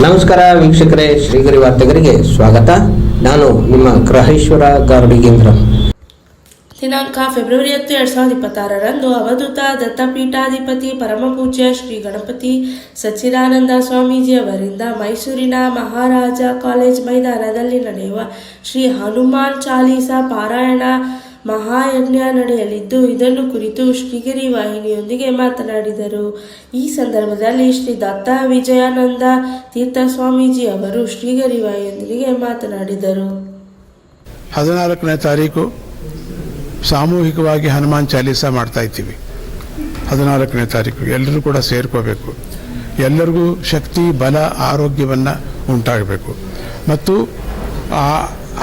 ನಮಸ್ಕಾರ ವೀಕ್ಷಕರೇ, ಶ್ರೀಗರಿ ವಾರ್ತೆಗರಿಗೆ ಸ್ವಾಗತ. ನಾನು ನಿಮ್ಮ ಗ್ರಹೇಶ್ವರ ಗಾರುಡಿಗೇಂದ್ರ. ದಿನಾಂಕ ಫೆಬ್ರವರಿ 10, 2026ರಂದು ಅವಧೂತ ದತ್ತಪೀಠಾಧಿಪತಿ ಪರಮಪೂಜ್ಯ ಶ್ರೀ ಗಣಪತಿ ಸಚ್ಚಿದಾನಂದ ಸ್ವಾಮೀಜಿ ಅವರಿಂದ ಮೈಸೂರಿನ ಮಹಾರಾಜ ಕಾಲೇಜ್ ಮೈದಾನದಲ್ಲಿ ನಡೆಯುವ ಶ್ರೀ ಹನುಮಾನ್ ಚಾಲೀಸಾ ಪಾರಾಯಣ ಮಹಾಯಜ್ಞ ನಡೆಯಲಿದ್ದು, ಇದನ್ನು ಕುರಿತು ಶ್ರೀಗಿರಿ ವಾಹಿನಿಯೊಂದಿಗೆ ಮಾತನಾಡಿದರು. ಈ ಸಂದರ್ಭದಲ್ಲಿ ಶ್ರೀ ದತ್ತ ವಿಜಯಾನಂದ ತೀರ್ಥ ಸ್ವಾಮೀಜಿ ಅವರು ಶ್ರೀಗಿರಿ ವಾಹಿನಿಯೊಂದಿಗೆ ಮಾತನಾಡಿದರು. 14ನೇ ತಾರೀಕು ಸಾಮೂಹಿಕವಾಗಿ ಹನುಮಾನ್ ಚಾಲೀಸಾ ಮಾಡ್ತಾ ಇದ್ದೀವಿ. 14ನೇ ತಾರೀಕು ಎಲ್ಲರೂ ಕೂಡ ಸೇರ್ಕೋಬೇಕು. ಎಲ್ಲರಿಗೂ ಶಕ್ತಿ, ಬಲ, ಆರೋಗ್ಯವನ್ನು ಉಂಟಾಗಬೇಕು. ಮತ್ತು ಆ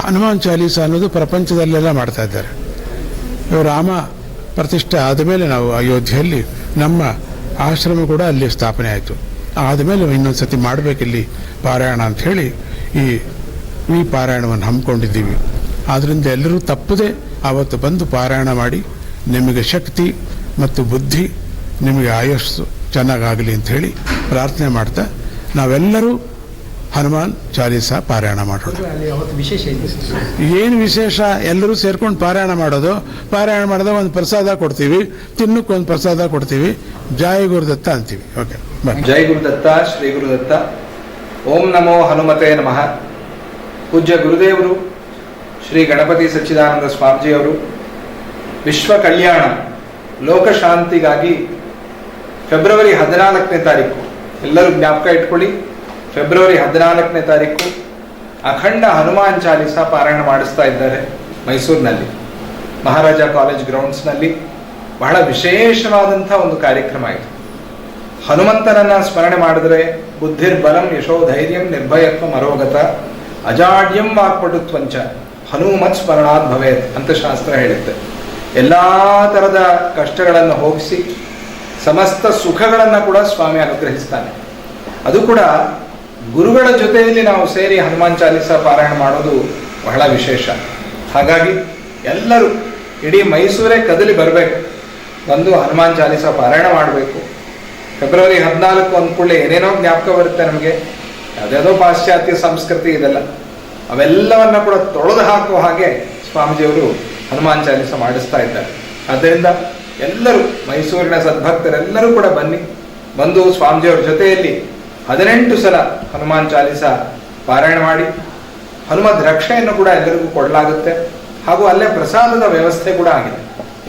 ಹನುಮಾನ್ ಚಾಲೀಸಾ ಅನ್ನೋದು ಪ್ರಪಂಚದಲ್ಲೆಲ್ಲ ಮಾಡ್ತಾ ಇದ್ದಾರೆ. ರಾಮ ಪ್ರತಿಷ್ಠೆ ಆದಮೇಲೆ ನಾವು ಅಯೋಧ್ಯೆಯಲ್ಲಿ ನಮ್ಮ ಆಶ್ರಮ ಕೂಡ ಅಲ್ಲಿ ಸ್ಥಾಪನೆ ಆಯಿತು. ಆದಮೇಲೆ ಇನ್ನೊಂದು ಸತಿ ಮಾಡಬೇಕಿಲ್ಲಿ ಪಾರಾಯಣ ಅಂಥೇಳಿ ಈ ಪಾರಾಯಣವನ್ನು ಹಮ್ಮಿಕೊಂಡಿದ್ದೀವಿ. ಆದ್ದರಿಂದ ಎಲ್ಲರೂ ತಪ್ಪದೆ ಆವತ್ತು ಬಂದು ಪಾರಾಯಣ ಮಾಡಿ ನಿಮಗೆ ಶಕ್ತಿ ಮತ್ತು ಬುದ್ಧಿ, ನಿಮಗೆ ಆಯಸ್ಸು ಚೆನ್ನಾಗಾಗಲಿ ಅಂಥೇಳಿ ಪ್ರಾರ್ಥನೆ ಮಾಡ್ತಾ ನಾವೆಲ್ಲರೂ ಹನುಮಾನ್ ಚಾಲೀಸಾ ಪಾರಾಯಣ ಮಾಡೋದು. ಏನು ವಿಶೇಷ? ಎಲ್ಲರೂ ಸೇರ್ಕೊಂಡು ಪಾರಾಯಣ ಮಾಡೋದು. ಪಾರಾಯಣ ಮಾಡಿದಾಗ ಒಂದು ಪ್ರಸಾದ ಕೊಡ್ತೀವಿ, ತಿನ್ನಕ್ಕೆ ಒಂದು ಪ್ರಸಾದ ಕೊಡ್ತೀವಿ. ಜೈ ಗುರುದತ್ತ ಅಂತೀವಿ. ಓಕೆ, ಜೈ ಗುರುದತ್ತ, ಶ್ರೀ ಗುರುದತ್ತ. ಓಂ ನಮೋ ಹನುಮತೆ ನಮಃ. ಪೂಜ್ಯ ಗುರುದೇವರು ಶ್ರೀ ಗಣಪತಿ ಸಚ್ಚಿದಾನಂದ ಸ್ವಾಮೀಜಿಯವರು ವಿಶ್ವ ಕಲ್ಯಾಣ ಲೋಕಶಾಂತಿಗಾಗಿ ಫೆಬ್ರವರಿ 14ನೇ ತಾರೀಕು, ಎಲ್ಲರೂ ಜ್ಞಾಪಕ ಇಟ್ಕೊಳ್ಳಿ, ಫೆಬ್ರವರಿ 14ನೇ ತಾರೀಕು ಅಖಂಡ ಹನುಮಾನ್ ಚಾಲೀಸಾ ಪಾರಾಯಣ ಮಾಡಿಸ್ತಾ ಇದ್ದಾರೆ ಮೈಸೂರಿನಲ್ಲಿ ಮಹಾರಾಜ ಕಾಲೇಜ್ ಗ್ರೌಂಡ್ಸ್ನಲ್ಲಿ. ಬಹಳ ವಿಶೇಷವಾದಂಥ ಒಂದು ಕಾರ್ಯಕ್ರಮ ಇದು. ಹನುಮಂತನನ್ನ ಸ್ಮರಣೆ ಮಾಡಿದ್ರೆ ಬುದ್ಧಿರ್ಬಲಂ ಯಶೋಧೈರ್ಯಂ ನಿರ್ಭಯತ್ವ ಮರೋಗತ ಅಜಾಡ್ಯಂ ವಾಕ್ಪಟುತ್ವಂಚ ಹನುಮತ್ ಸ್ಮರಣಾತ್ ಭವೇತ್ ಅಂತ ಶಾಸ್ತ್ರ ಹೇಳುತ್ತೆ. ಎಲ್ಲ ಥರದ ಕಷ್ಟಗಳನ್ನು ಹೋಗಿಸಿ ಸಮಸ್ತ ಸುಖಗಳನ್ನು ಕೂಡ ಸ್ವಾಮಿ ಅನುಗ್ರಹಿಸ್ತಾನೆ. ಅದು ಕೂಡ ಗುರುಗಳ ಜೊತೆಯಲ್ಲಿ ನಾವು ಸೇರಿ ಹನುಮಾನ್ ಚಾಲೀಸಾ ಪಾರಾಯಣ ಮಾಡೋದು ಬಹಳ ವಿಶೇಷ. ಹಾಗಾಗಿ ಎಲ್ಲರೂ ಇಡೀ ಮೈಸೂರೇ ಕದಲಿ ಬರಬೇಕು, ಬಂದು ಹನುಮಾನ್ ಚಾಲೀಸಾ ಪಾರಾಯಣ ಮಾಡಬೇಕು. ಫೆಬ್ರವರಿ 14 ಅಂದ್ಕೊಳ್ಳಿ ಏನೇನೋ ಜ್ಞಾಪಕ ಬರುತ್ತೆ ನಮಗೆ, ಯಾವುದ್ಯಾವುದೋ ಪಾಶ್ಚಾತ್ಯ ಸಂಸ್ಕೃತಿ ಇದೆಲ್ಲ, ಅವೆಲ್ಲವನ್ನ ಕೂಡ ತೊಳೆದು ಹಾಕುವ ಹಾಗೆ ಸ್ವಾಮೀಜಿಯವರು ಹನುಮಾನ್ ಚಾಲೀಸಾ ಮಾಡಿಸ್ತಾ ಇದ್ದಾರೆ. ಆದ್ದರಿಂದ ಎಲ್ಲರೂ ಮೈಸೂರಿನ ಸದ್ಭಕ್ತರೆಲ್ಲರೂ ಕೂಡ ಬಂದು ಸ್ವಾಮೀಜಿಯವರ ಜೊತೆಯಲ್ಲಿ 18 ಸಲ ಹನುಮಾನ್ ಚಾಲೀಸಾ ಪಾರಾಯಣ ಮಾಡಿ ಹನುಮದ್ ರಕ್ಷೆಯನ್ನು ಕೂಡ ಎಲ್ಲರಿಗೂ ಕೊಡಲಾಗುತ್ತೆ. ಹಾಗೂ ಅಲ್ಲೇ ಪ್ರಸಾದದ ವ್ಯವಸ್ಥೆ ಕೂಡ ಆಗಿದೆ.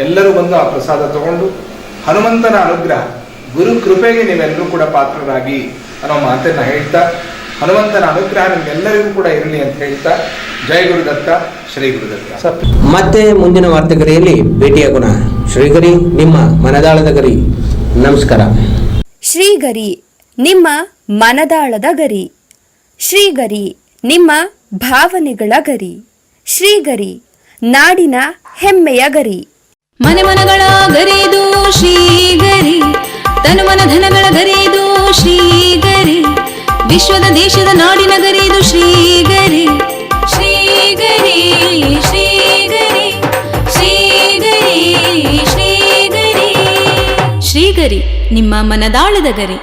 ಎಲ್ಲರೂ ಬಂದು ಆ ಪ್ರಸಾದ ತಗೊಂಡು ಹನುಮಂತನ ಅನುಗ್ರಹ, ಗುರು ಕೃಪೆಗೆ ನೀವೆಲ್ಲರೂ ಕೂಡ ಪಾತ್ರರಾಗಿ ಅನ್ನೋ ಮಾತನ್ನ ಹೇಳ್ತಾ, ಹನುಮಂತನ ಅನುಗ್ರಹ ನಿಮ್ಗೆಲ್ಲರಿಗೂ ಕೂಡ ಇರಲಿ ಅಂತ ಹೇಳ್ತಾ, ಜೈ ಗುರುದತ್ತ, ಶ್ರೀ ಗುರುದತ್ತ. ಮತ್ತೆ ಮುಂದಿನ ವಾರ್ತೆಗರಿಯಲ್ಲಿ ಭೇಟಿಯಾಗೋಣ. ಶ್ರೀಗರಿ, ನಿಮ್ಮ ಮನದಾಳದ ಗರಿ. ನಮಸ್ಕಾರ. ಶ್ರೀಗರಿ, ನಿಮ್ಮ ಮನದಾಳದ ಗರಿ. ಶ್ರೀಗರಿ, ನಿಮ್ಮ ಭಾವನೆಗಳ ಗರಿ. ಶ್ರೀಗರಿ, ನಾಡಿನ ಹೆಮ್ಮೆಯ ಗರಿ. ಮನೆ ಮನಗಳ ಗರಿದು ಶ್ರೀಗರಿ, ತನು ಮನ ಧನಗಳ ಗರಿದು ಶ್ರೀಗರಿ, ವಿಶ್ವದ ದೇಶದ ನಾಡಿನ ಗರಿದು ಶ್ರೀಗರಿ. ಶ್ರೀಗರಿ ಶ್ರೀಗರಿ ಶ್ರೀಗರಿ ಶ್ರೀಗರಿ ಶ್ರೀಗರಿ, ನಿಮ್ಮ ಮನದಾಳದ ಗರಿ.